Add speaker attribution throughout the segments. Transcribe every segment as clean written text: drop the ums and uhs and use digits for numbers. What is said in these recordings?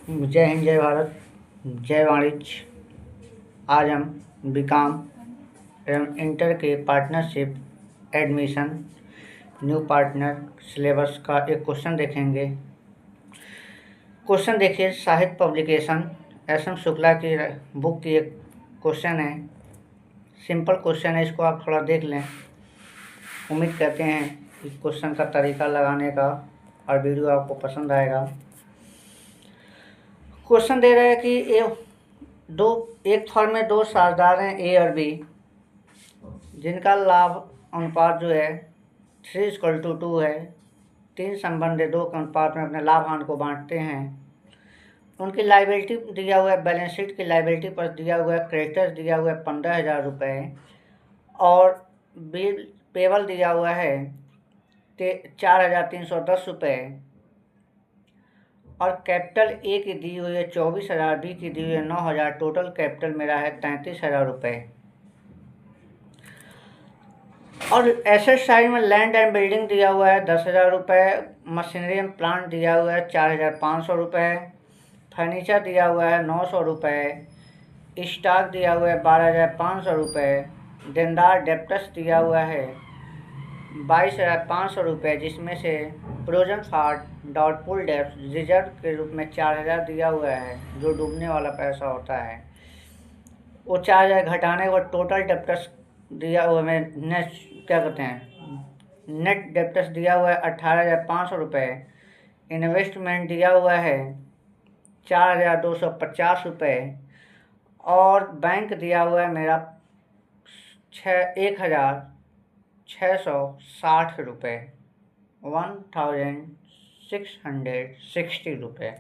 Speaker 1: जय हिंद, जय भारत, जय वाणिज्य। आज हम बीकॉम एवं इंटर के partnership admission new partner syllabus का एक क्वेश्चन देखेंगे। क्वेश्चन देखिए, साहित्य पब्लिकेशन एस.एम. शुक्ला की बुक की एक क्वेश्चन है। सिंपल क्वेश्चन है, इसको आप थोड़ा देख लें। उम्मीद करते हैं कि क्वेश्चन का तरीका लगाने का और वीडियो आपको पसंद आएगा। क्वेश्चन दे रहा है कि एक फर्म में दो साझेदार हैं, ए और बी, जिनका लाभ अनुपात जो है 3:2 है। तीन संबंधी दो के अनुपात में अपने लाभ हानि को बांटते हैं। उनकी लाइबिलिटी दिया हुआ है, बैलेंस शीट की लाइबिलिटी पर दिया हुआ है, क्रेडिटर्स दिया हुआ है 15,000 रुपये और बिल पेबल दिया हुआ है 4,310 रुपये और कैपिटल ए की दी हुई है 24,000, बी की दी हुई है 9,000। टोटल कैपिटल मेरा है 33,000 रुपये। और एसेट साइड में लैंड एंड बिल्डिंग दिया हुआ है 10,000 रुपये, मशीनरी एंड प्लांट दिया हुआ है 4,500 रुपये, फर्नीचर दिया हुआ है 900 रुपये, स्टॉक दिया हुआ है 12,500 रुपये, देनदार डेप्टर्स दिया हुआ है 22,500 रुपये, जिसमें से प्रोविजन फॉर डाउटफुल डेब्ट रिजर्व के रूप में 4,000 दिया हुआ है, जो डूबने वाला पैसा होता है। वो 4,000 घटाने के बाद टोटल डेप्टर्स दिया हुआ है, नेट डेप्टर्स दिया हुआ है 18,500 रुपये। इन्वेस्टमेंट दिया हुआ है 4,250 रुपये और बैंक दिया हुआ है मेरा 1,660 रुपये, 1,660 रुपये।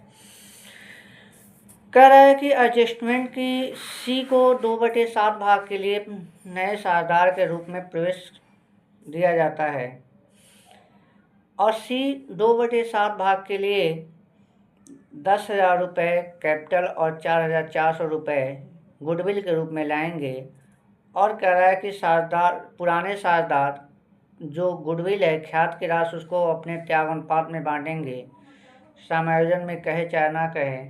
Speaker 1: कह रहा है कि एडजस्टमेंट की सी को 2/7 भाग के लिए नए साझेदार के रूप में प्रवेश दिया जाता है और सी 2/7 भाग के लिए 10,000 रुपये कैपिटल और 4,400 रुपये गुडविल के रूप में लाएंगे। और कह रहा है कि पुराने साझेदार जो गुडविल है, ख्यात की राशि, उसको अपने त्याग अनुपात में बांटेंगे। समायोजन में कहे चाहे ना कहे,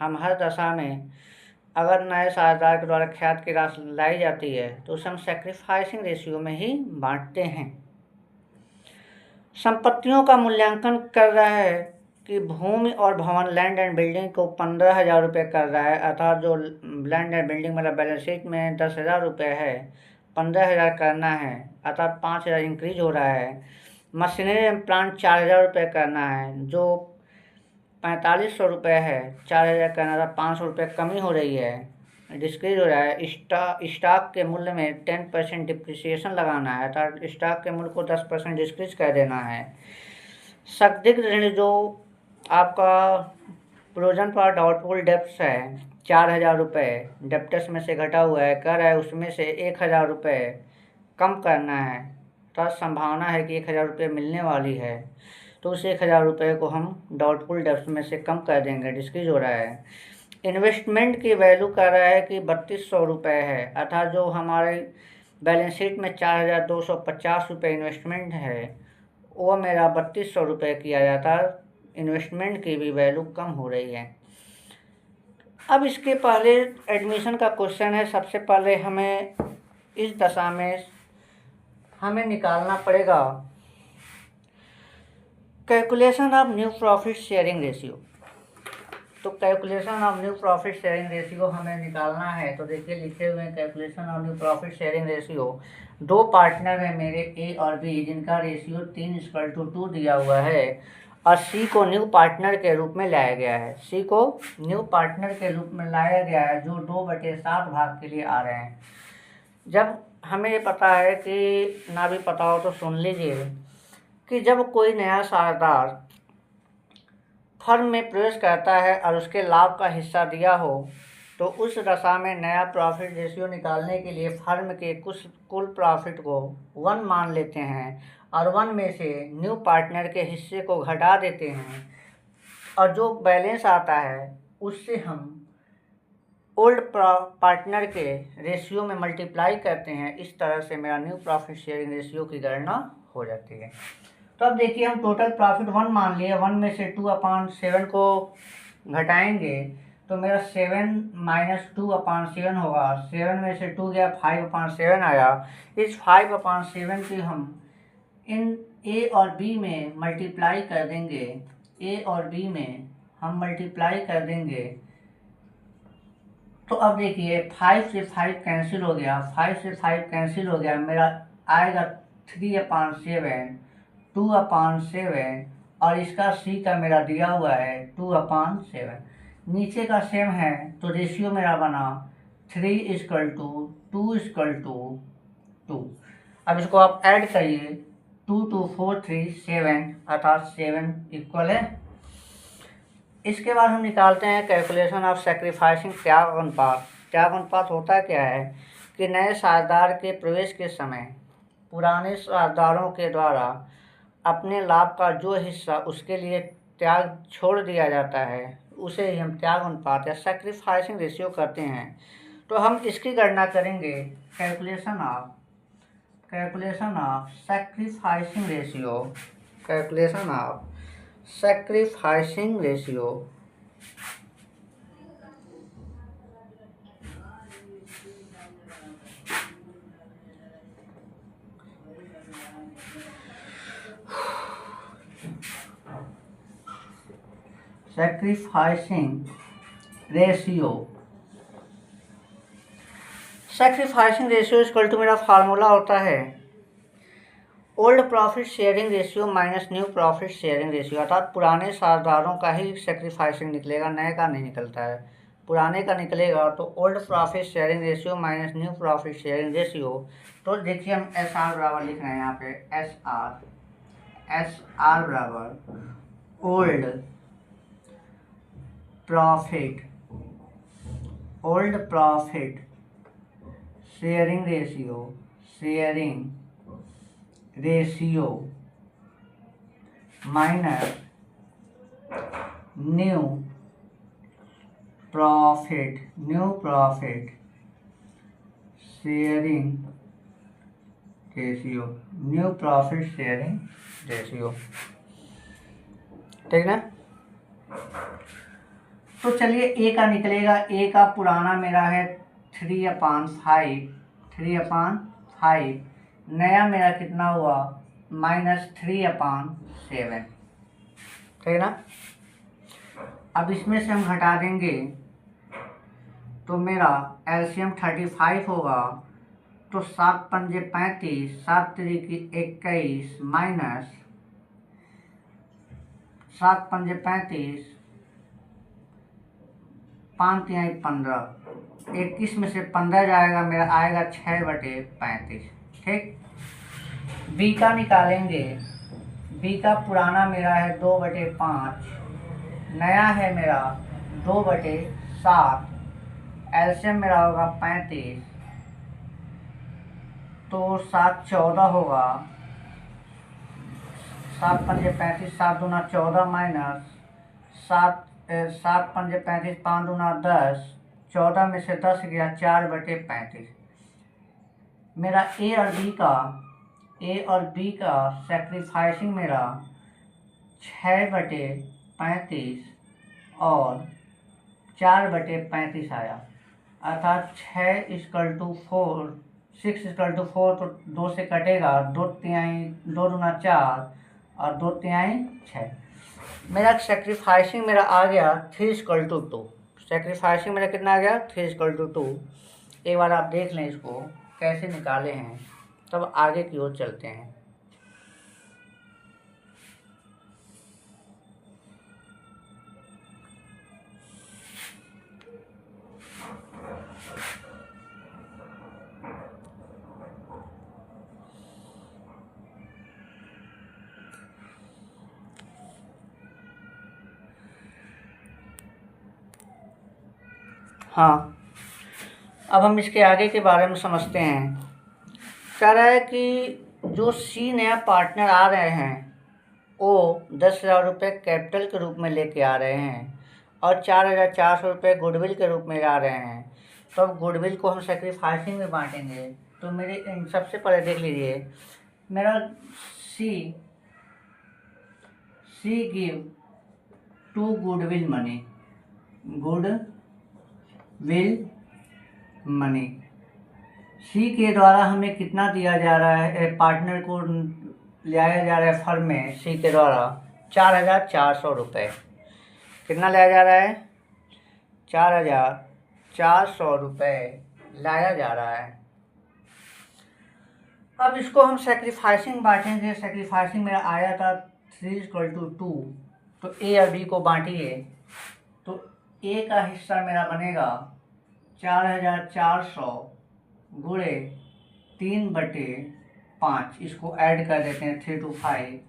Speaker 1: हम हर दशा में अगर नए साझेदार के द्वारा ख्यात की राशि लाई जाती है तो उसे हम सैक्रिफाइसिंग रेशियो में ही बांटते हैं। संपत्तियों का मूल्यांकन कर रहा है कि भूमि और भवन लैंड एंड बिल्डिंग को 15,000 रुपये कर रहा है, अर्थात जो लैंड एंड बिल्डिंग मतलब बैलेंस शीट में 10,000 रुपये है, 15,000 करना है, अर्थात 5,000 इंक्रीज हो रहा है। मशीनरी एंड प्लांट 4,000 रुपये करना है, जो 4,500 रुपये है, 4,000 करना था, 500 रुपये कमी हो रही है, डिस्क्रीज हो रहा है। स्टॉक के मूल्य में 10% डिप्रिसिएशन लगाना है, अर्थात स्टॉक के मूल्य को 10% डिस्क्रीज कर देना है। संदिग्ध ऋण जो आपका प्रोविजन फॉर डाउटफुल डेब्ट्स है 4,000 रुपये, डेप्टर्स में से घटा हुआ है, कर है उसमें से 1,000 रुपये कम करना है, तो संभावना है कि 1,000 रुपये मिलने वाली है, तो उस 1,000 रुपये को हम डाउटफुल डेब्ट्स में से कम कर देंगे, डिस्क्रीज हो रहा है। इन्वेस्टमेंट की वैल्यू कर रहा है कि 3,200 रुपये है, अर्थात जो हमारे बैलेंस शीट में 4,250 रुपये इन्वेस्टमेंट है, वो मेरा 3,200 रुपये किया जाता है। इन्वेस्टमेंट की भी वैल्यू कम हो रही है। अब इसके पहले एडमिशन का क्वेश्चन है। सबसे पहले हमें इस दशा में हमें निकालना पड़ेगा calculation of new profit sharing ratio. तो calculation of new profit sharing ratio हमें निकालना है। तो देखिए, लिखे हुए हैं calculation of new profit sharing ratio. दो पार्टनर हैं मेरे, ए और बी, जिनका रेशियो 3:2 दिया हुआ है और सी को न्यू पार्टनर के रूप में लाया गया है। सी को न्यू पार्टनर के रूप में लाया गया है, जो 2/7 भाग के लिए आ रहे हैं। जब हमें ये पता है कि ना भी पता हो तो सुन लीजिए कि जब कोई नया साझेदार फर्म में प्रवेश करता है और उसके लाभ का हिस्सा दिया हो, तो उस दशा में नया प्रॉफिट रेशियो निकालने के लिए फर्म के कुल प्रॉफिट को 1 मान लेते हैं और 1 में से न्यू पार्टनर के हिस्से को घटा देते हैं और जो बैलेंस आता है उससे हम ओल्ड पार्टनर के रेशियो में मल्टीप्लाई करते हैं। इस तरह से मेरा न्यू प्रॉफिट शेयरिंग रेशियो की गणना हो जाती है। तो अब देखिए, हम टोटल प्रॉफिट 1 मान लिए, 1 में से 2/7 को घटाएंगे तो मेरा 7 - 2/7 होगा। 7 में से 2 गया, 5/7 आया। इस 5/7 की हम इन ए और बी में मल्टीप्लाई कर देंगे। ए और बी में हम मल्टीप्लाई कर देंगे तो अब देखिए 5 से 5 कैंसिल हो गया, 5 से 5 कैंसिल हो गया, मेरा आएगा 3/7, 2/7 और इसका सी का मेरा दिया हुआ है 2/7। नीचे का सेम है तो रेशियो मेरा बना 3:2:2। अब इसको आप ऐड करिए, 2 2 4 3 7 अर्थात 7 इक्वल है। इसके बाद हम निकालते हैं कैलकुलेशन ऑफ सेक्रीफाइसिंग त्याग अनुपात। त्याग अनुपात होता क्या है कि नए साझेदार के प्रवेश के समय पुराने साझेदारों के द्वारा अपने लाभ का जो हिस्सा उसके लिए त्याग छोड़ दिया जाता है उसे ही हम त्याग अनुपात या सेक्रीफाइसिंग रेशियो करते हैं। तो हम इसकी गणना करेंगे calculation of sacrificing ratio. Calculation of sacrificing ratio. Sacrificing ratio. Sacrificing ratio equal to मेरा फार्मूला होता है old profit sharing ratio minus new profit sharing ratio. अर्थात पुराने साझेदारों का ही सेक्रीफाइसिंग निकलेगा, नए का नहीं निकलता है। पुराने का निकलेगा तो old profit sharing ratio minus new profit sharing ratio. तो देखिए हम एस आर बराबर लिख रहे हैं यहाँ पे, एस आर बराबर old profit sharing ratio minus new profit sharing ratio. ठीक ना। तो चलिए ए का निकलेगा। ए का पुराना मेरा है 3/5। नया मेरा कितना हुआ -3/7। ठीक ना। अब इसमें से हम घटा देंगे तो मेरा एलसीएम 35 होगा। तो 7 पंजे 35, 7 तिरिकी 21 माइनस 7 पंजे 35, 5 तिहाई 15, 21 में से 15 जाएगा, मेरा आएगा 6/35। ठीक। बी का निकालेंगे। बी का पुराना मेरा है 2/5, नया है मेरा 2/7। एलसीएम मेरा होगा 35, तो 7 14 होगा। 7 पंजे 35, 7 दूना 14 माइनस 7 पंजे 35, 5 दूना 10, 14 में से 10 गया, 4/35। मेरा ए और बी का सेक्रीफाइसिंग मेरा 6/35 और 4/35 आया। अर्थात 6 = 4 तो 2 से कटेगा, 2 दूना 4 और 2 तिहाई 6। मेरा सेक्रीफाइसिंग मेरा आ गया 3:2। सेक्रीफाइसिंग मेरा कितना आ गया 3:2। एक बार आप देख लें इसको कैसे निकाले हैं, तब आगे की ओर चलते हैं। हाँ, अब हम इसके आगे के बारे में समझते हैं। कह रहा है कि जो सी नया पार्टनर आ रहे हैं वो 10,000 रुपये कैपिटल के रूप में लेके आ रहे हैं और 4,400 रुपये गुडविल के रूप में आ रहे हैं। तो अब गुडविल को हम सेक्रीफाइसिंग में बांटेंगे। तो मेरे सबसे पहले देख लीजिए, मेरा C give 2 goodwill money. Goodwill money. C के द्वारा हमें कितना दिया जा रहा है, पार्टनर को लाया जा रहा है फर्म में सी के द्वारा 4,400 रुपये। कितना लाया जा रहा है? 4,400 रुपये लाया जा रहा है। अब इसको हम सेक्रीफाइसिंग बांटेंगे। सेक्रीफाइसिंग मेरा आया था 3:2, तो ए और बी को बांटिए। तो ए का हिस्सा मेरा बनेगा 4,400 गुणे 3/5, इसको ऐड कर देते हैं 3 to 5।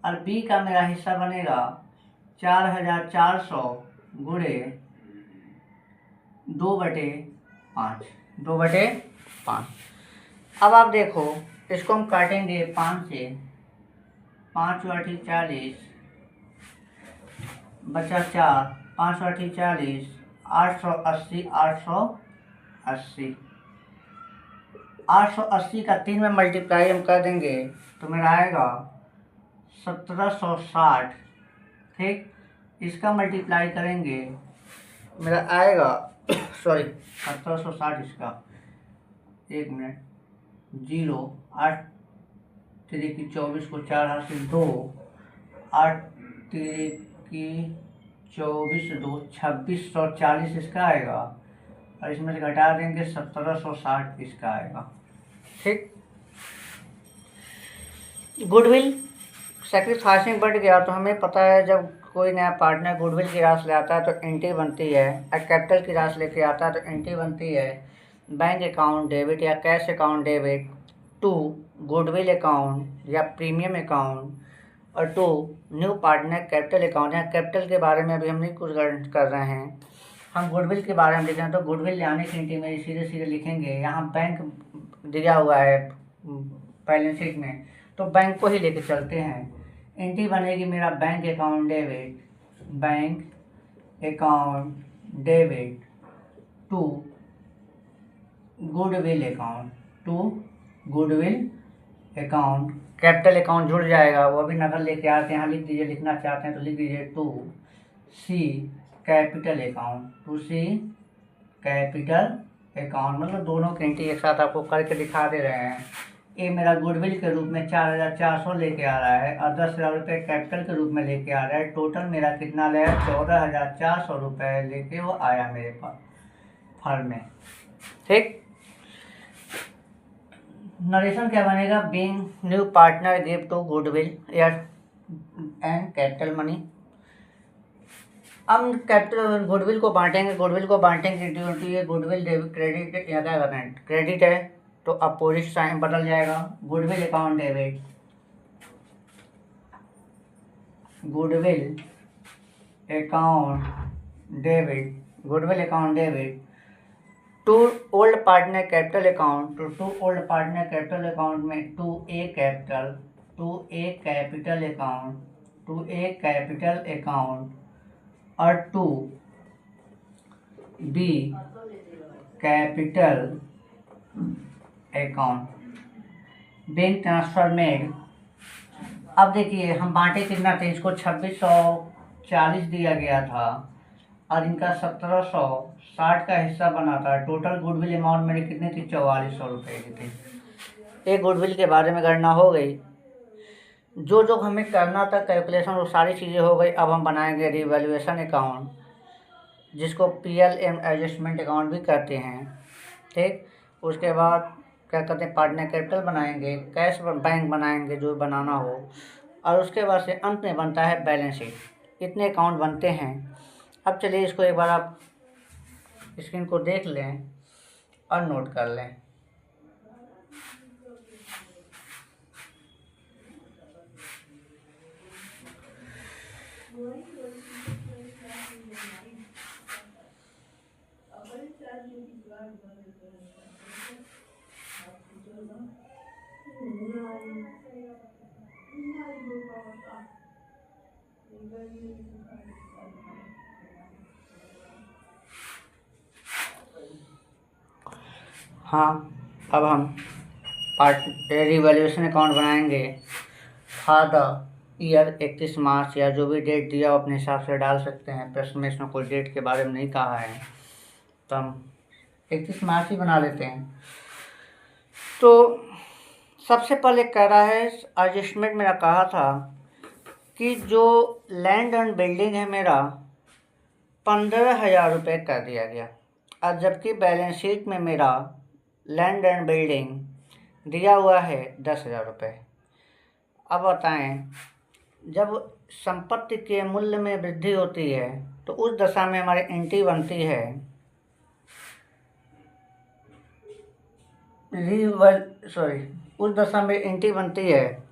Speaker 1: और बी का मेरा हिस्सा बनेगा 4,400 गुणे 2/5, 2/5। अब आप देखो, इसको हम काटेंगे 5 से, 5 × 40 बचा 4, 5 × 40, 880, 880। 880 का 3 में मल्टीप्लाई हम कर देंगे तो मेरा आएगा 1760। ठीक, इसका मल्टीप्लाई करेंगे मेरा आएगा 1760 इसका, 1 मिनट, 0, 8 3 की 24 को 4 हाथ से 2, 8 3 की 24 2, 2640 इसका आएगा। और इसमें से घटा देंगे 1760 इसका आएगा। ठीक, गुडविल सेक्रीफाइसिंग बढ़ गया तो हमें पता है जब कोई नया पार्टनर गुडविल की राशि ले आता है तो एंट्री बनती है, और कैपिटल की राशि लेके आता है तो एंट्री बनती है बैंक अकाउंट डेबिट या cash account debit to goodwill account या प्रीमियम अकाउंट, और to new partner capital account. यहाँ कैपिटल के बारे में अभी हम नहीं कुछ कर रहे हैं, हम गुडविल के बारे में लिख रहे हैं। तो गुडविल लाने की एंट्री में सीधे सीधे लिखेंगे, यहाँ बैंक दिया हुआ है बैलेंस शीट में, तो बैंक को ही लेके चलते हैं। एंट्री बनेगी मेरा bank account debit, bank account debit to goodwill account, to goodwill account. Capital account जुड़ जाएगा, वो भी नकल लेके आते हैं, यहाँ लिख दीजिए, लिखना चाहते हैं तो लिख दीजिए to C capital account, to C capital account. मतलब दोनों की एंट्री एक साथ आपको करके दिखा दे रहे हैं। ये मेरा गुडविल के रूप में 4,400 लेके आ रहा है और 10,000 रुपये कैपिटल के रूप में लेके आ रहा है। टोटल मेरा कितना लाया? 14,400 रुपये लेके वो आया मेरे पास फर्म में। ठीक, नरेशन क्या बनेगा? Being new partner give to goodwill and capital money. अब कैपिटल गुडविल को बांटेंगे, गुडविल को बांटेंगे गुडविल डेबिट क्रेडिट या क्या करना है, क्रेडिट है तो अपोजिट साइन बदल जाएगा। Goodwill account debit, goodwill account debit, goodwill account debit to old partner capital account, to old partner capital account में to A capital, to A capital account, to A capital account और to B capital account. Bank transfer में अब देखिए हम बांटे कितना थे, इसको 2640 दिया गया था और इनका 1760 का हिस्सा बना था। टोटल गुडविल अमाउंट मेरी कितनी थी? 4400 रुपये की थी। एक गुडविल के बारे में गणना हो गई, जो जो हमें करना था कैलकुलेशन वो सारी चीज़ें हो गई। अब हम बनाएंगे रिवैल्यूएशन अकाउंट, जिसको PL एडजस्टमेंट अकाउंट भी कहते हैं। ठीक, उसके बाद क्या कहते हैं, पार्टनर कैपिटल बनाएंगे, कैश बैंक बनाएंगे जो बनाना हो, और उसके बाद से अंत में बनता है बैलेंस शीट। इतने अकाउंट बनते हैं। अब चलिए इसको एक बार आप स्क्रीन को देख लें और नोट कर लें। हाँ, अब हम रिवैल्यूएशन अकाउंट बनाएंगे फॉर द ईयर 31 मार्च या जो भी डेट दिया हो अपने हिसाब से डाल सकते हैं। प्रश्न में इसमें कोई डेट के बारे में नहीं कहा है, तो हम 31 मार्च ही बना लेते हैं। तो सबसे पहले कह रहा है, एडजस्टमेंट मेरा कहा था कि जो लैंड एंड बिल्डिंग है मेरा 15,000 रुपये कर दिया गया, और जबकि बैलेंस शीट में मेरा लैंड एंड बिल्डिंग दिया हुआ है 10,000 रुपये। अब बताएं, जब संपत्ति के मूल्य में वृद्धि होती है तो उस दशा में हमारी एंट्री बनती है उस दशा में एंट्री बनती है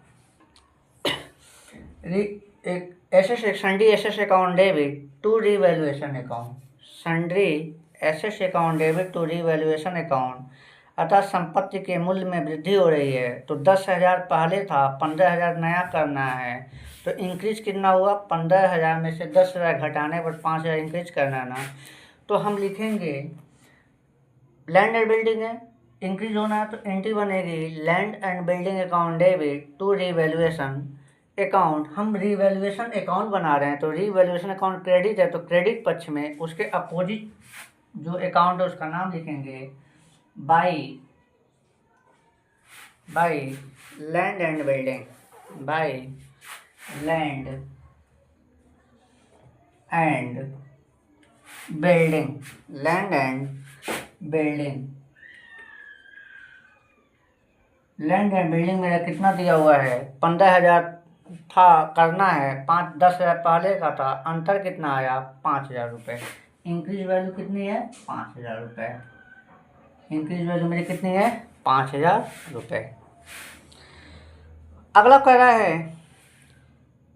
Speaker 1: sundry asset account debit to revaluation account, sundry asset account debit to revaluation account. अतः संपत्ति के मूल्य में वृद्धि हो रही है तो 10,000 पहले था, 15,000 नया करना है, तो इंक्रीज कितना हुआ, 15,000 में से 10,000 घटाने पर 5,000 इंक्रीज करना है ना। तो हम लिखेंगे लैंड एंड बिल्डिंग है, इंक्रीज होना है तो एंट्री बनेगी land and building account debit to revaluation account. हम रीवैल्यूएशन अकाउंट बना रहे हैं तो रीवैल्यूएशन अकाउंट क्रेडिट है, तो क्रेडिट पक्ष में उसके अपोजिट जो अकाउंट है उसका नाम लिखेंगे by land and building, by land and building, land and building. Land and building मेरा कितना दिया हुआ है, 15,000 था, करना है 10,000 पहले का था, अंतर कितना आया 5,000 रुपये। इंक्रीज वैल्यू कितनी है 5,000 रुपये, इंक्रीज वैल्यू मेरी कितनी है 5,000 रुपये। अगला कह रहा है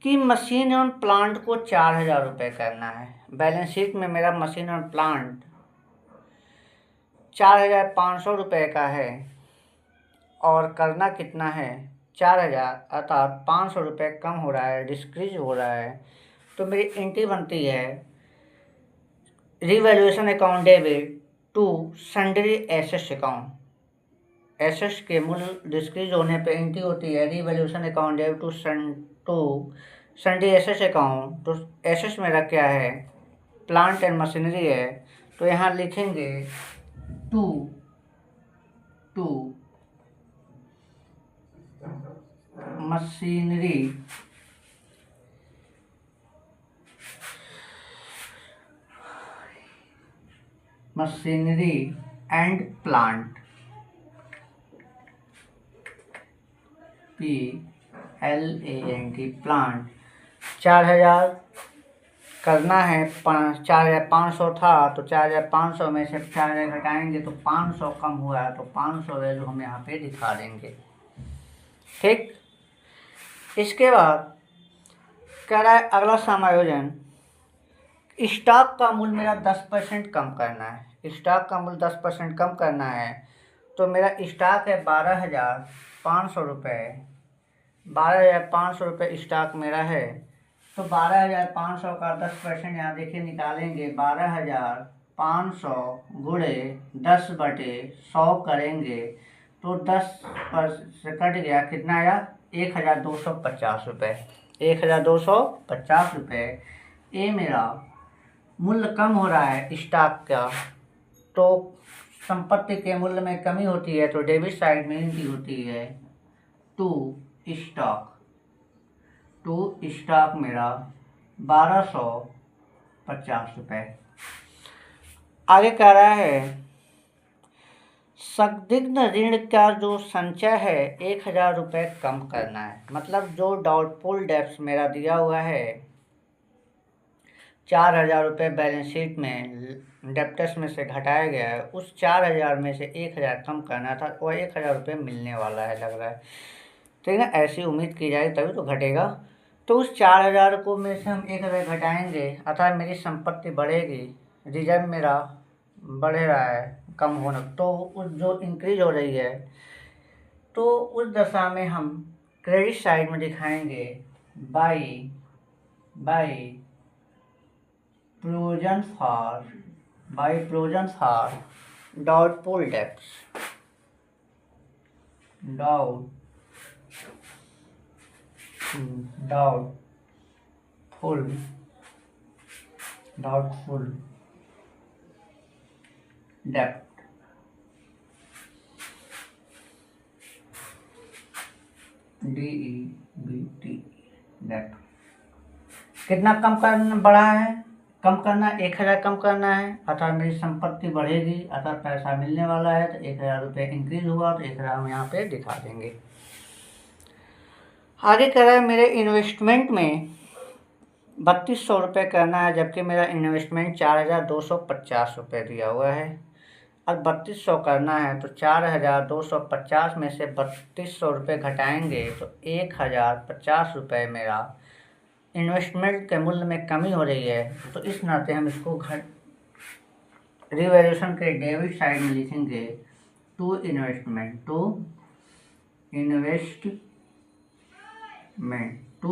Speaker 1: कि मशीन एवं प्लांट को 4,000 रुपये करना है। बैलेंस शीट में मेरा मशीन एवं प्लांट 4,500 रुपये का है और करना कितना है 4,000, अर्थात 500 रुपये कम हो रहा है, डिस्क्रीज हो रहा है। तो मेरी एंट्री बनती है revaluation account debit to sundry assets account. Assets के मूल्य डिस्क्रीज होने पे एंट्री होती है revaluation account debit to sundry assets account. तो एसेट्स मेरा क्या है, प्लांट एंड मशीनरी है, तो यहाँ लिखेंगे to machinery and plant, PLANT plant 4,000 करना है, 4,500 था तो 4,500 में से 4,000 घटाएंगे तो 500 कम हुआ है, तो 500 वैल्यू हम यहाँ पे दिखा देंगे। ठीक, इसके बाद कह रहा है अगला समायोजन, स्टॉक का मूल्य मेरा 10% कम करना है। स्टॉक का मूल्य 10% कम करना है तो मेरा स्टॉक है 12,500 रुपये, 12,500 रुपये स्टॉक मेरा है। तो 12,500 का 10% यहाँ देखिए निकालेंगे, 12,500 गुणे 10/100 करेंगे तो 10 पर से कट गया, कितना आया 1,250 रुपये, 1,250 रुपये। ये मेरा मूल्य कम हो रहा है स्टॉक का, तो संपत्ति के मूल्य में कमी होती है तो डेबिट साइड में एंट्री होती है टू स्टॉक मेरा 1,250 रुपये। आगे कह रहा है संदिग्ध ऋण का जो संचय है 1,000 रुपये कम करना है। मतलब जो डाउटफुल डेब्ट्स मेरा दिया हुआ है 4,000 रुपये बैलेंस शीट में डेप्टर्स में से घटाया गया है, उस 4,000 में से 1,000 कम करना था, वह 1,000 रुपये मिलने वाला है लग रहा है। ठीक है ना, ऐसी उम्मीद की जाए तभी तो घटेगा। तो उस 4,000 को में से हम 1,000 घटाएंगे, अतः मेरी संपत्ति बढ़ेगी, रिजर्व मेरा बढ़ रहा है कम होना, तो उस जो इंक्रीज हो रही है तो उस दशा में हम क्रेडिट साइड में दिखाएंगे by provision for doubtful debts, doubtful doubtful डेप्ट, DEBT डेप्ट। कितना कम करना बढ़ा है, कम करना 1,000 कम करना है, अर्थात मेरी संपत्ति बढ़ेगी, अर्थात पैसा मिलने वाला है, तो 1,000 रुपये इंक्रीज हुआ, तो 1,000 हम यहाँ पे दिखा देंगे। आगे कह रहा है मेरे इन्वेस्टमेंट में 3,200 रुपये करना है, जबकि मेरा इन्वेस्टमेंट 4,250 रुपये दिया हुआ है। अब 3,200 करना है तो 4,250 में से 3,200 रुपये घटाएंगे तो 1,050 रुपये मेरा इन्वेस्टमेंट के मूल्य में कमी हो रही है। तो इस नाते हम इसको रिवैल्यूएशन के डेबिट साइड में लिखेंगे टू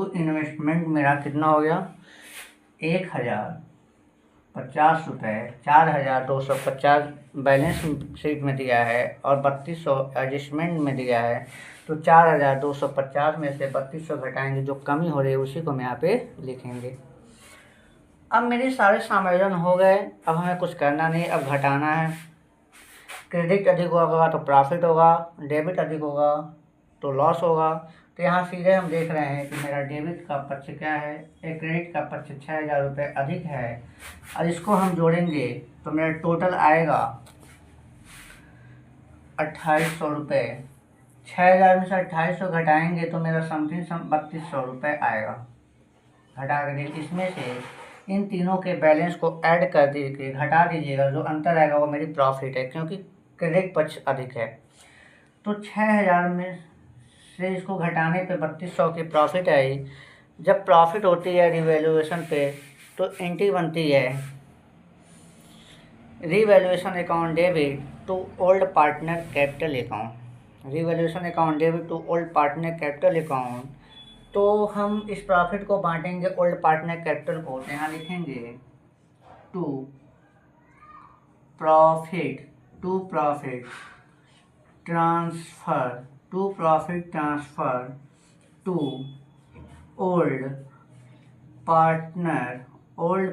Speaker 1: इन्वेस्टमेंट मेरा कितना हो गया, 1,050 रुपये, 4,250 बैलेंस शीट में दिया है और 3,200 एडजस्टमेंट में दिया है, तो 4,250 में से 3,200 घटाएंगे, जो कमी हो रही है उसी को हम यहाँ पे लिखेंगे। अब मेरे सारे समायोजन हो गए, अब हमें कुछ करना नहीं, अब घटाना है। क्रेडिट अधिक होगा तो प्रॉफिट होगा, डेबिट अधिक होगा तो लॉस होगा। तो यहाँ सीधे हम देख रहे हैं कि मेरा डेबिट का पक्ष क्या है, क्रेडिट का पक्ष 6,000 रुपये अधिक है, और इसको हम जोड़ेंगे तो मेरा टोटल आएगा 2,800 रुपये। 6,000 में से 2,800 घटाएंगे तो मेरा समथिंग 3,200 रुपये आएगा। घटा कर इसमें से इन तीनों के बैलेंस को ऐड कर दीजिए, घटा दीजिएगा, जो अंतर आएगा वो मेरी प्रॉफिट है, क्योंकि क्रेडिट पक्ष अधिक है। तो 6,000 में से इसको घटाने पे 3,200 की प्रॉफिट आई। जब प्रॉफिट होती है रिवैल्यूएशन पे तो एंट्री बनती है revaluation account debit to old partner capital account. Revaluation account debit to old partner capital account, तो हम इस प्रॉफिट को बांटेंगे ओल्ड पार्टनर कैपिटल को, तो यहाँ लिखेंगे to profit transfer to old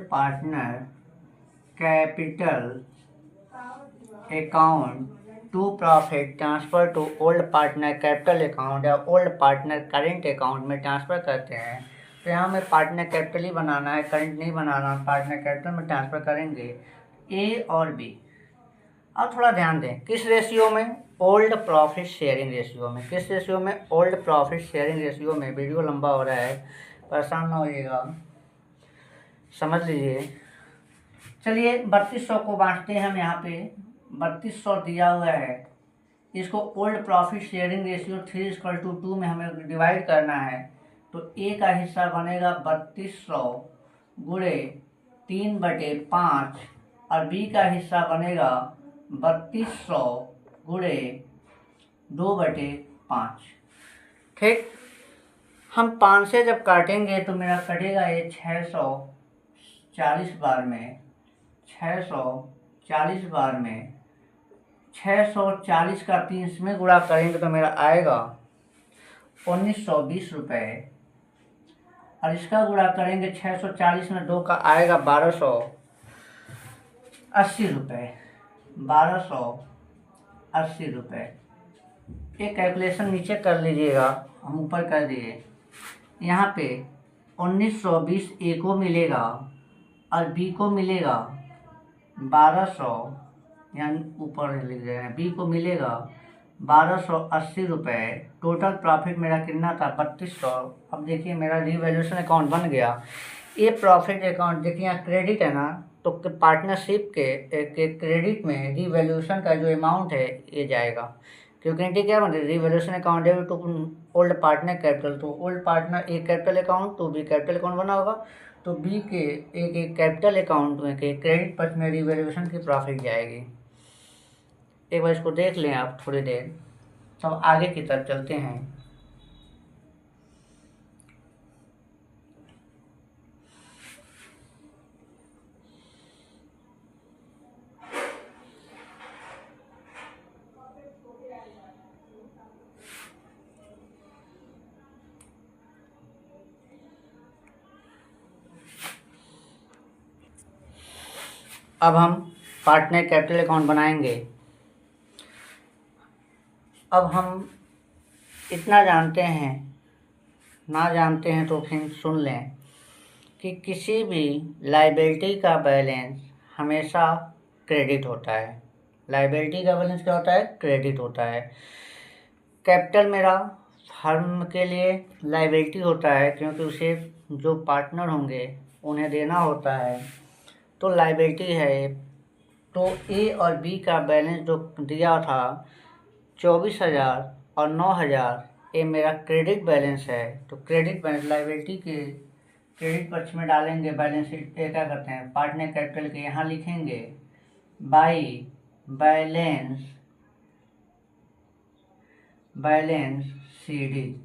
Speaker 1: partner capital account, to profit transfer to old partner capital account या ओल्ड पार्टनर करेंट अकाउंट में ट्रांसफ़र करते हैं। तो यहाँ हमें पार्टनर कैपिटल ही बनाना है, करंट नहीं बनाना। पार्टनर कैपिटल में ट्रांसफ़र करेंगे ए और बी। अब थोड़ा ध्यान दें, किस रेशियो में, ओल्ड प्रॉफिट शेयरिंग रेशियो में। किस रेशियो में, ओल्ड प्रॉफिट शेयरिंग रेशियो में। वीडियो लंबा हो रहा है, परेशान ना होइएगा, समझ लीजिए। चलिए 3,200 को बांटते हैं हम। यहाँ पे 3,200 दिया हुआ है, इसको ओल्ड प्रॉफिट शेयरिंग रेशियो 3:2 में हमें डिवाइड करना है। तो ए का हिस्सा बनेगा 3,200 गुणे 3/5 और बी का हिस्सा बनेगा 3,200 गुणे 2/5। ठीक, हम 5 से जब काटेंगे तो मेरा कटेगा ये 640 बार में। 640 बार में 640 का 3 में गुणा करेंगे तो मेरा आएगा 1,920 रुपये, और इसका गुणा करेंगे 640 में 2 का आएगा 1,280 रुपये। 1,280 रुपये। ये कैलकुलेशन नीचे कर लीजिएगा, हम ऊपर कर दिए। यहाँ पे 1,920 ए को मिलेगा और बी को मिलेगा 1,200, यानी ऊपर लिख रहे हैं, बी को मिलेगा 1,280 रुपये। टोटल प्रॉफिट मेरा कितना था, 3,200। अब देखिए मेरा रिवैल्यूएशन अकाउंट बन गया। ये प्रॉफिट अकाउंट देखिए यहाँ क्रेडिट है ना, तो पार्टनरशिप के क्रेडिट में रिवैल्यूएशन का जो अमाउंट है ये जाएगा, क्योंकि एंट्री क्या बन रही है, revaluation account debit to old partner capital. तो ओल्ड पार्टनर एक कैपिटल अकाउंट, तो बी कैपिटल अकाउंट बना होगा, तो बी के एक कैपिटल अकाउंट में के क्रेडिट पक्ष में रिवैल्यूएशन की प्रॉफिट जाएगी। एक बार इसको देख लें आप थोड़ी देर, तब आगे की तरफ चलते हैं। अब हम पार्टनर कैपिटल अकाउंट बनाएंगे। अब हम इतना जानते हैं, ना जानते हैं तो फिर सुन लें कि किसी भी लायबिलिटी का बैलेंस हमेशा क्रेडिट होता है। लायबिलिटी का बैलेंस क्या होता है? क्रेडिट होता है। कैपिटल मेरा फर्म के लिए लायबिलिटी होता है, क्योंकि उसे जो पार्टनर होंगे उन्हें देना होता है, तो लायबिलिटी है। तो ए और बी का बैलेंस जो दिया था 24,000 और 9,000, ये मेरा क्रेडिट बैलेंस है। तो क्रेडिट बैलेंस लायबिलिटी के क्रेडिट पक्ष में डालेंगे बैलेंस शीट। ये क्या करते हैं? पार्टनर कैपिटल के यहाँ लिखेंगे बाई बैलेंस सीडी।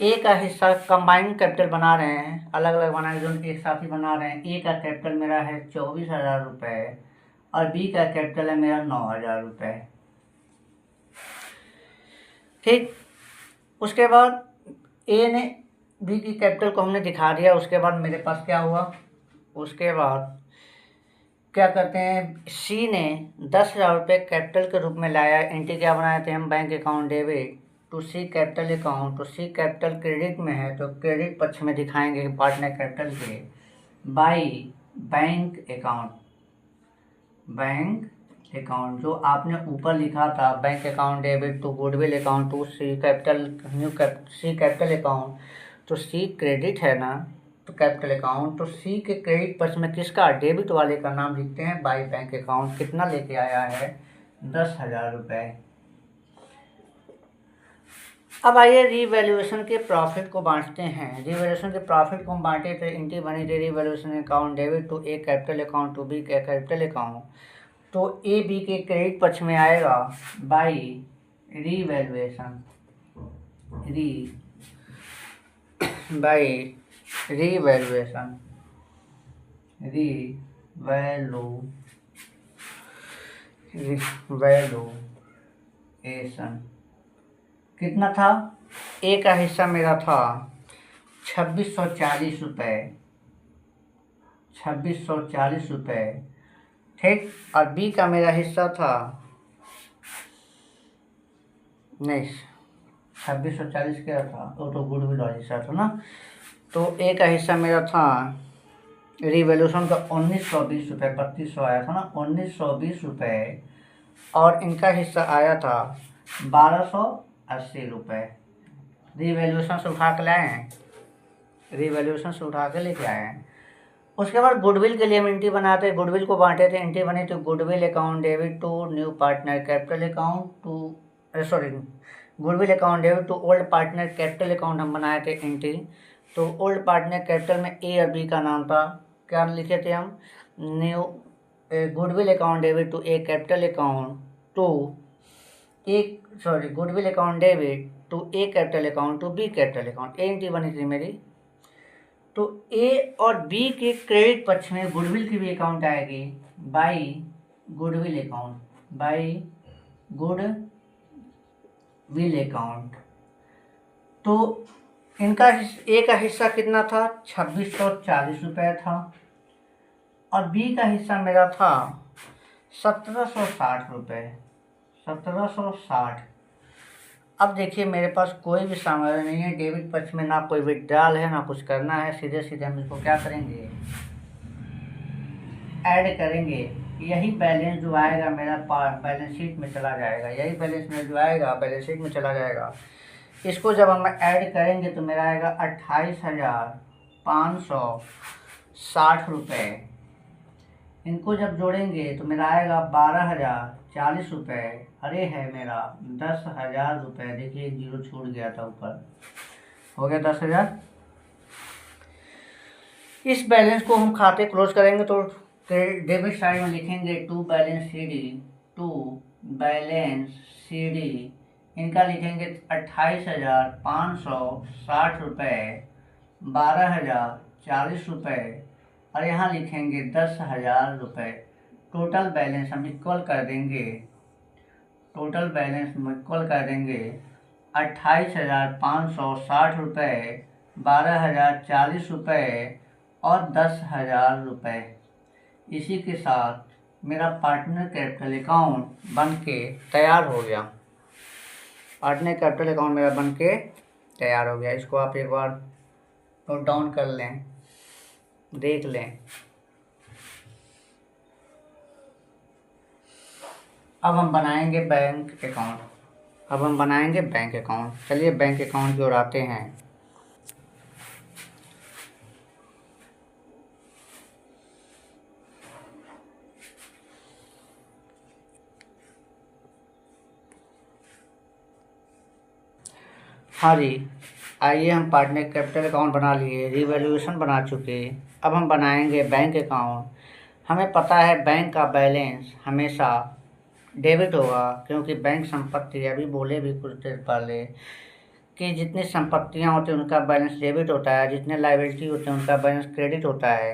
Speaker 1: ए का हिस्सा कंबाइंड कैपिटल बना रहे हैं, अलग अलग बना रहे हैं, एक साथ ही बना रहे हैं। ए का कैपिटल मेरा है 24,000 रुपये और बी का कैपिटल है मेरा 9,000 रुपये। ठीक, उसके बाद ए ने बी की कैपिटल को हमने दिखा दिया। उसके बाद मेरे पास क्या हुआ? उसके बाद क्या करते हैं, सी ने 10,000 रुपये कैपिटल के रूप में लाया। एंट्री क्या बनाए थे हम? Bank account debit to C capital account. तो सी कैपिटल क्रेडिट में है, तो क्रेडिट पक्ष में दिखाएंगे पार्टनर कैपिटल के बाई बैंक अकाउंट जो आपने ऊपर लिखा था, bank account debit to goodwill account to C capital account. तो सी क्रेडिट है ना, तो कैपिटल अकाउंट, तो सी के क्रेडिट पक्ष में किसका? डेबिट वाले का नाम लिखते हैं बाई बैंक अकाउंट। कितना लेके आया है? 10,000 रुपये। अब आइए रीवैल्यूएशन के प्रॉफिट को बांटते हैं। रीवैल्यूएशन के प्रॉफिट को हम बांटे थे, एंट्री बनी थी revaluation account debit to A capital account to B capital account. तो ए बी के क्रेडिट पक्ष में आएगा बाई रीवैल्यूएशन कितना था? ए का हिस्सा मेरा था 2640 रुपये। ठीक, और बी का मेरा हिस्सा था, नहीं 2640 क्या था? वो तो गुडविल वाला हिस्सा था ना। तो ए का हिस्सा मेरा था रिवॉल्यूशन का 1920 रुपये, 3200 आया था ना, 1920 रुपये। और इनका हिस्सा आया था 1280 रुपये। रिवैल्यूएशन से उठा के लाए हैं, रिवैल्यूएशन से उठा के लेके आए हैं। उसके बाद गुडविल के लिए हम एंट्री बनाते हैं। गुडविल को बांटे थे, एंट्री बनी तो goodwill account debit to new partner capital account to goodwill account debit to old partner capital account हम बनाए थे एंट्री। तो ओल्ड पार्टनर कैपिटल में ए और बी का नाम था, क्या लिखे थे हम? New goodwill account debit to A capital account to goodwill account debit to A capital account to B capital account. ए एंट्री बनी थी मेरी। तो ए और बी के क्रेडिट पक्ष में गुडविल की भी अकाउंट आएगी बाई गुडविल अकाउंट। तो इनका ए का हिस्सा कितना था? 2640 रुपये था, और बी का हिस्सा मेरा था 1760 रुपये, 1760। अब देखिए मेरे पास कोई भी सामग्री नहीं है, डेबिट पक्ष में ना कोई विड्रॉल है ना कुछ करना है। सीधे सीधे हम इसको क्या करेंगे? ऐड करेंगे। यही बैलेंस जो आएगा मेरा बैलेंस शीट में चला जाएगा, यही बैलेंस में जो आएगा बैलेंस शीट में चला जाएगा। इसको जब हम ऐड करेंगे तो मेरा आएगा 28,560 रुपये। इनको जब जोड़ेंगे तो मेरा आएगा 12,040 रुपये। अरे है मेरा 10,000 रुपये। देखिए एक जीरो छूट गया था ऊपर, हो गया 10,000। इस बैलेंस को हम खाते क्लोज करेंगे तो डेबिट साइड में लिखेंगे टू बैलेंस सीडी। इनका लिखेंगे 28,560 रुपये, 12,040 रुपये, और यहाँ लिखेंगे 10,000 रुपये। टोटल बैलेंस हम इक्वल कर देंगे, 28,560 रुपये, 12,040 रुपये और 10,000 रुपये। इसी के साथ मेरा पार्टनर कैपिटल अकाउंट बन के तैयार हो गया। पार्टनर कैपिटल अकाउंट मेरा बन के तैयार हो गया। इसको आप एक बार नोट डाउन कर लें, देख लें। अब हम बनाएंगे बैंक अकाउंट। चलिए बैंक अकाउंट की ओर आते हैं। हाँ जी, आइए हम पार्टनर कैपिटल अकाउंट बना लिए, रिवैल्यूएशन बना चुके। अब हम बनाएंगे बैंक अकाउंट। हमें पता है बैंक का बैलेंस हमेशा डेबिट होगा, क्योंकि बैंक संपत्ति, अभी बोले भी कुछ देर पहले कि जितनी संपत्तियां होती हैं उनका बैलेंस डेबिट होता है, जितने लायबिलिटी होते हैं उनका बैलेंस क्रेडिट होता है।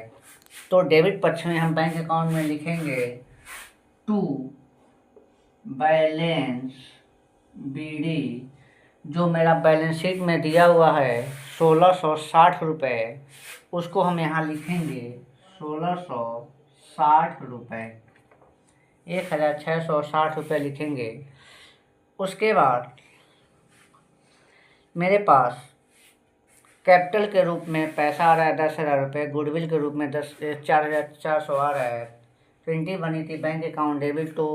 Speaker 1: तो डेबिट पक्ष में हम बैंक अकाउंट में लिखेंगे टू बैलेंस BD। जो मेरा बैलेंस शीट में दिया हुआ है 1660 रुपये, उसको हम यहाँ लिखेंगे 1660 रुपये, 1660 रुपये लिखेंगे। उसके बाद मेरे पास कैपिटल के रूप में पैसा आ रहा है 10,000 रुपये, गुडविल के रूप में 4,400 आ रहा है। प्रिंटिंग बनी थी bank account debit to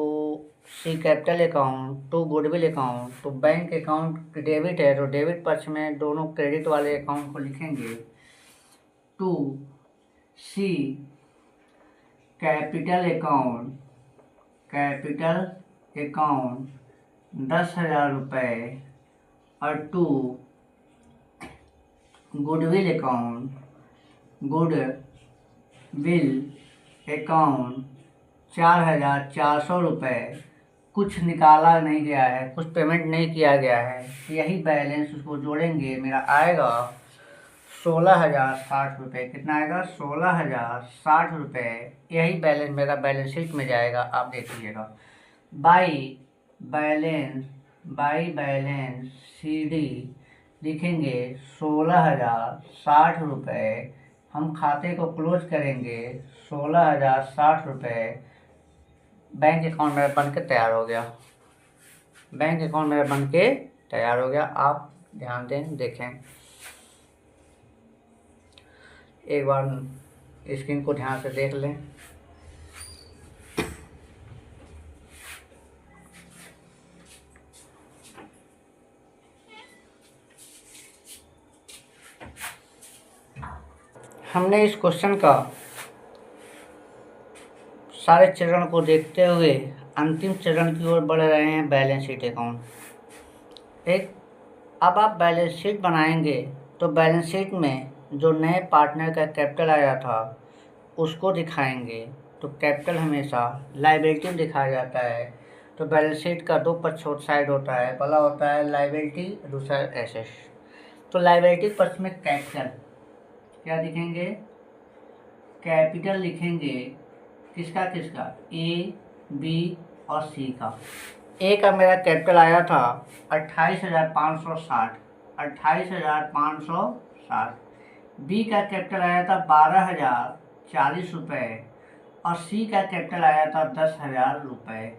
Speaker 1: C capital account to goodwill account. तो बैंक अकाउंट डेबिट है तो डेबिट पक्ष में दोनों क्रेडिट वाले अकाउंट को लिखेंगे टू सी कैपिटल अकाउंट 10,000 रुपये और टू गुडविल अकाउंट 4,400 रुपये। कुछ निकाला नहीं गया है, कुछ पेमेंट नहीं किया गया है, यही बैलेंस उसको जोड़ेंगे, मेरा आएगा 16,060 रुपये। कितना आएगा? 16,060 रुपये। यही बैलेंस मेरा बैलेंस शीट में जाएगा, आप देख लीजिएगा। बाई बैलेंस CD लिखेंगे 16,060 रुपये। हम खाते को क्लोज करेंगे 16,060 रुपये। बैंक अकाउंट मेरा बन के तैयार हो गया। आप ध्यान दें, देखें एक बार, स्क्रीन को ध्यान से देख लें। हमने इस क्वेश्चन का सारे चरण को देखते हुए अंतिम चरण की ओर बढ़ रहे हैं, बैलेंस शीट अकाउंट। ठीक, अब आप बैलेंस शीट बनाएंगे तो बैलेंस शीट में जो नए पार्टनर का कैपिटल आया था उसको दिखाएंगे। तो कैपिटल हमेशा लायबिलिटी में दिखाया जाता है। तो बैलेंस शीट का दो पक्ष साइड होता है, पहला होता है लायबिलिटी, दूसरा एसेट। तो लायबिलिटी पक्ष में कैपिटल क्या लिखेंगे? कैपिटल लिखेंगे किसका? A, B और C का। A का मेरा कैपिटल आया था 28,560। B का कैपिटल आया था 12,040 रुपये और C का कैपिटल आया था 10,000 रुपये।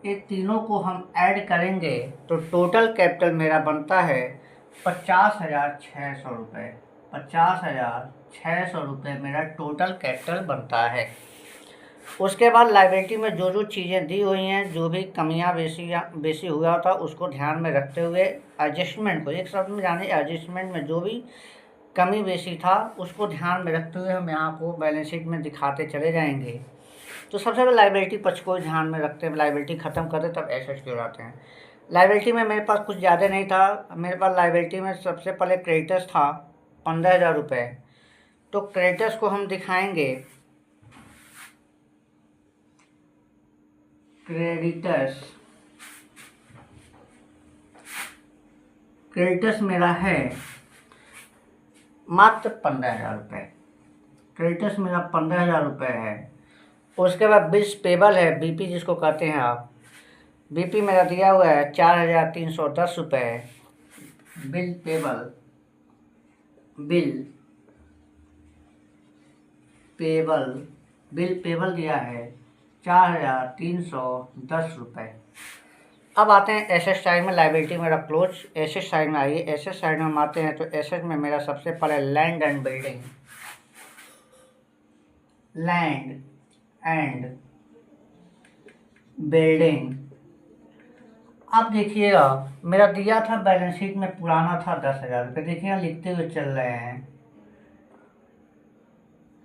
Speaker 1: ये तीनों को हम ऐड करेंगे तो टोटल कैपिटल मेरा बनता है 50,600 रुपये। 50,600 रुपये मेरा टोटल कैपिटल बनता है। उसके बाद लायबिलिटी में जो जो चीज़ें दी हुई हैं, जो भी कमियां बेसी हुआ था, उसको ध्यान में रखते हुए एडजस्टमेंट को, एक शब्द में जाने, एडजस्टमेंट में जो भी कमी बेसी था उसको ध्यान में रखते हुए हम यहाँ को बैलेंस शीट में दिखाते चले जाएंगे। तो सबसे पहले लायबिलिटी पक्ष को ध्यान में रखते हैं, लायबिलिटी ख़त्म करते तब एसेट्स की ओर आते हैं। लायबिलिटी में मेरे पास कुछ ज़्यादा नहीं था। मेरे पास लायबिलिटी में सबसे पहले क्रेडिटर्स था 15,000 रुपये। तो क्रेडिटर्स को हम दिखाएंगे, क्रेडिटर्स मेरा है मात्र 15,000 रुपये। क्रेडिटर्स मेरा 15,000 रुपये है। उसके बाद बिल्स पेबल है, BP जिसको कहते हैं आप। BP मेरा दिया हुआ है 4,310 रुपये। बिल पेबल बिल पेबल दिया है 4,310 रुपये। अब आते हैं एसेट साइड में। लाइबिलिटी मेरा क्लोज। एसेट साइड में आइए। एसेट साइड में हम आते हैं तो एसेट में मेरा सबसे पहले land and building. Land and building, अब देखिएगा मेरा दिया था बैलेंस शीट में, पुराना था 10,000 रुपये। देखिए यहाँ लिखते हुए चल रहे हैं,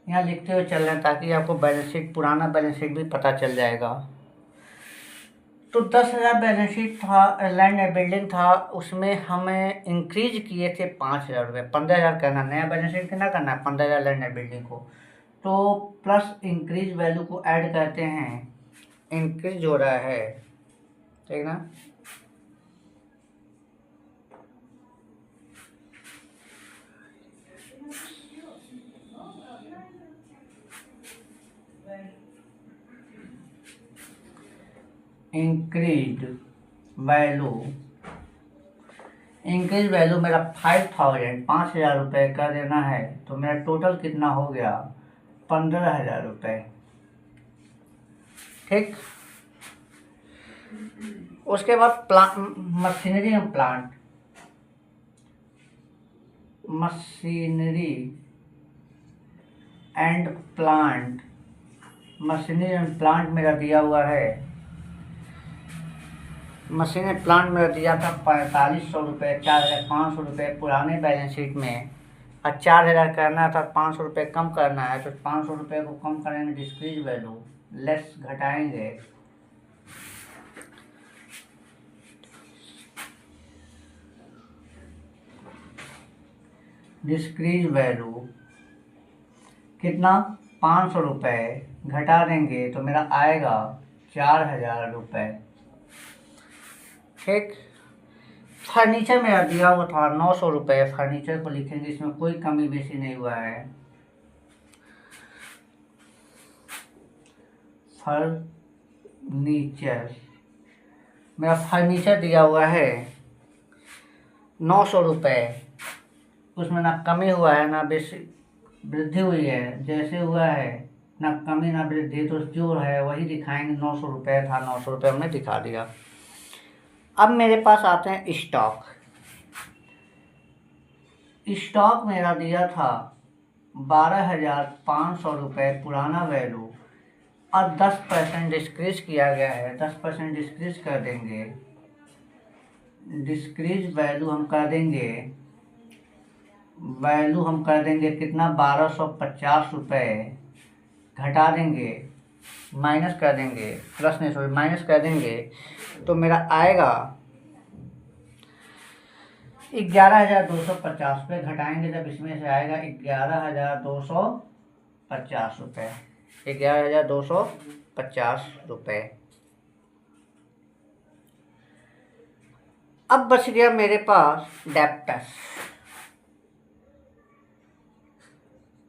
Speaker 1: यहाँ लिखते हुए चल रहे हैं ताकि आपको बैलेंस शीट, पुराना बैलेंस शीट भी पता चल जाएगा। तो 10,000 बैलेंस शीट था, लैंड एंड बिल्डिंग था, उसमें हमें इंक्रीज किए थे 5,000 रुपये। 15,000 करना, नया बैलेंस शीट कितना करना है, 15,000 लैंड एंड बिल्डिंग को। तो प्लस इंक्रीज वैल्यू को ऐड करते हैं, इंक्रीज हो रहा है, ठीक ना। इंक्रीज वैल्यू, इंक्रीज वैल्यू मेरा 5,000 रुपये कर देना है। तो मेरा टोटल कितना हो गया, 15,000 रुपये, ठीक। उसके बाद machinery and plant, machinery and plant, machinery and plant मेरा दिया हुआ है, मशीन एंड प्लांट मेरा दिया था 4,500 रुपये, 4,500 रुपये पुराने बैलेंस शीट में। और 4,000 करना था, 500 रुपये कम करना है, तो 500 रुपये को कम करेंगे, डिस्क्रीज वैल्यू लेस घटाएंगे, डिस्क्रीज वैल्यू कितना, 500 रुपये घटा देंगे तो मेरा आएगा 4,000 रुपये, ठीक। फर्नीचर मेरा दिया हुआ था 900 रुपये। फर्नीचर को लिखेंगे, इसमें कोई कमी बेसी नहीं हुआ है। फर्नीचर, मेरा फर्नीचर दिया हुआ है 900 रुपये। उसमें ना कमी हुआ है ना बेसी वृद्धि हुई है, जैसे हुआ है, ना कमी ना वृद्धि, तो जो है वही दिखाएंगे। 900 रुपये था, 900 रुपये हमने दिखा दिया। अब मेरे पास आते हैं स्टॉक। स्टॉक मेरा दिया था 12,500 रुपये पुराना वैल्यू, और 10% डिस्क्रीज किया गया है, 10% डिस्क्रीज कर देंगे, डिस्क्रीज वैल्यू हम कर देंगे, वैल्यू हम कर देंगे कितना, 1,250 रुपये घटा देंगे, माइनस कर देंगे, प्लस नहीं सॉरी माइनस कर देंगे, तो मेरा आएगा 11,250 रुपये। घटाएंगे जब इसमें से आएगा 11,250 रुपये, 11,250 रुपये। अब बच गया मेरे पास डेप्टस।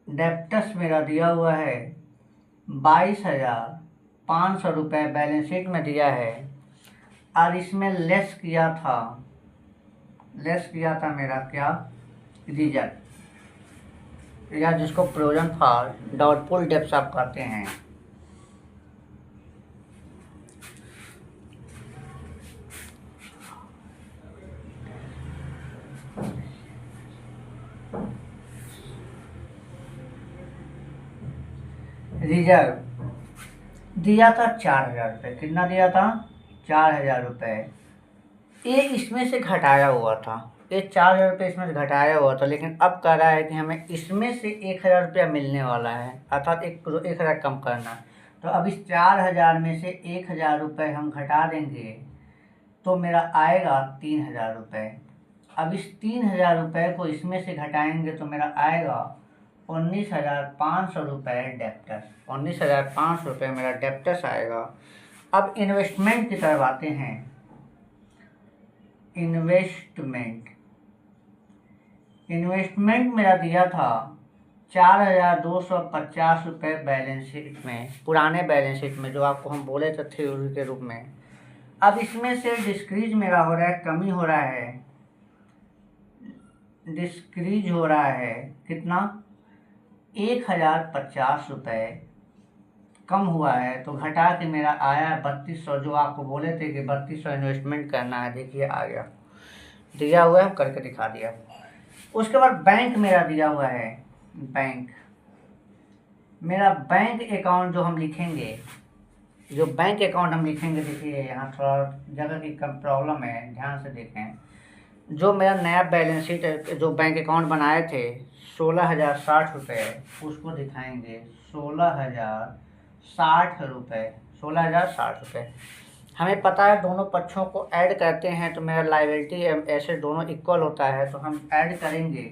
Speaker 1: डेप्टस मेरा दिया हुआ है 22,500 रुपये बैलेंस शीट में दिया है, और इसमें लेस किया था मेरा क्या, रिजर्व, या जिसको प्रोविजन फॉर डाउटफुल डेब्ट्स आप कहते हैं। रिजर्व दिया था 4,000 रुपये। कितना दिया था, 4,000 रुपये। ये इसमें से घटाया हुआ था, ये 4,000 रुपये इसमें से घटाया हुआ था, लेकिन अब कह रहा है कि हमें इसमें से 1,000 रुपया मिलने वाला है, अर्थात 1,000 कम करना। तो अब इस 4,000 में से 1,000 रुपये हम घटा देंगे तो मेरा आएगा 3,000 रुपये। अब इस 3,000 रुपये को इसमें से घटाएंगे तो मेरा आएगा 19,500 रुपये डेप्टस, 19,500 रुपये मेरा डेप्टस आएगा। अब इन्वेस्टमेंट की तरफ आते हैं। इन्वेस्टमेंट मेरा दिया था 4,250 रुपये बैलेंस शीट में, पुराने बैलेंस शीट में, जो आपको हम बोले थे थ्योरी के रूप में। अब इसमें से डिस्क्रीज मेरा हो रहा है, कमी हो रहा है, डिस्क्रीज हो रहा है कितना, 1,050 रुपये, कम हुआ है, तो घटा के मेरा आया 3200, जो आपको बोले थे कि 3200 इन्वेस्टमेंट करना है। देखिए आ गया, दिया हुआ है, हम करके दिखा दिया। उसके बाद बैंक मेरा दिया हुआ है। बैंक मेरा बैंक अकाउंट जो हम लिखेंगे, देखिए यहाँ थोड़ा जगह की कम प्रॉब्लम है, ध्यान से देखें। जो मेरा नया बैलेंस शीट, जो बैंक अकाउंट बनाए थे 16,060 रुपये, उसको दिखाएंगे 16,060 रुपये। 16,060 रुपये हमें पता है, दोनों पक्षों को ऐड करते हैं तो मेरा लायबिलिटी एसेट दोनों इक्वल होता है, तो हम ऐड करेंगे।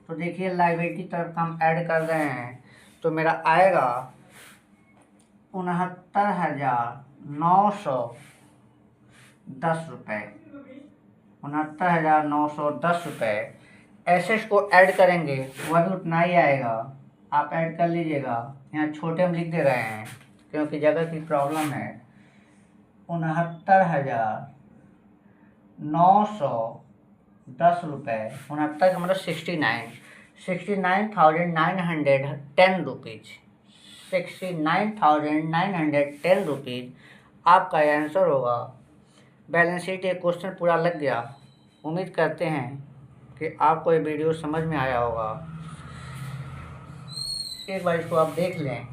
Speaker 1: तो देखिए लायबिलिटी तरफ हम ऐड कर रहे हैं, तो मेरा आएगा 69,910 रुपये। 69,910 रुपये एसेट्स को ऐड करेंगे, वह भी उतना ही आएगा। आप ऐड कर लीजिएगा, यहाँ छोटे हम लिख दे रहे हैं क्योंकि जगह की प्रॉब्लम है। 69,910 रुपये, 69 का मतलब 69,910 रुपीज़। 69,910 रुपीज़ आपका आंसर होगा। बैलेंस शीट एक क्वेश्चन पूरा लग गया। उम्मीद करते हैं कि आपको ये वीडियो समझ में आया होगा। एक बार इसको आप देख लें।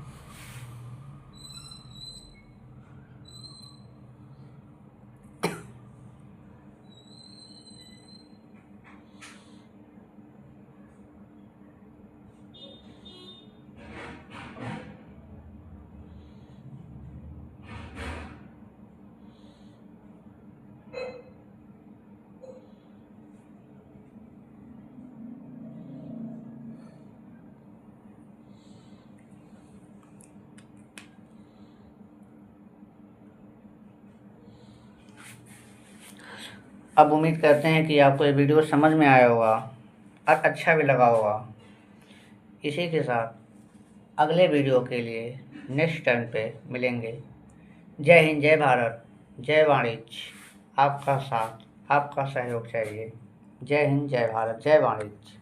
Speaker 1: अब उम्मीद करते हैं कि आपको ये वीडियो समझ में आया होगा और अच्छा भी लगा होगा। इसी के साथ अगले वीडियो के लिए नेक्स्ट टाइम पे मिलेंगे। जय हिंद, जय भारत, जय वाणिज्य। आपका साथ, आपका सहयोग चाहिए। जय हिंद, जय भारत, जय वाणिज्य।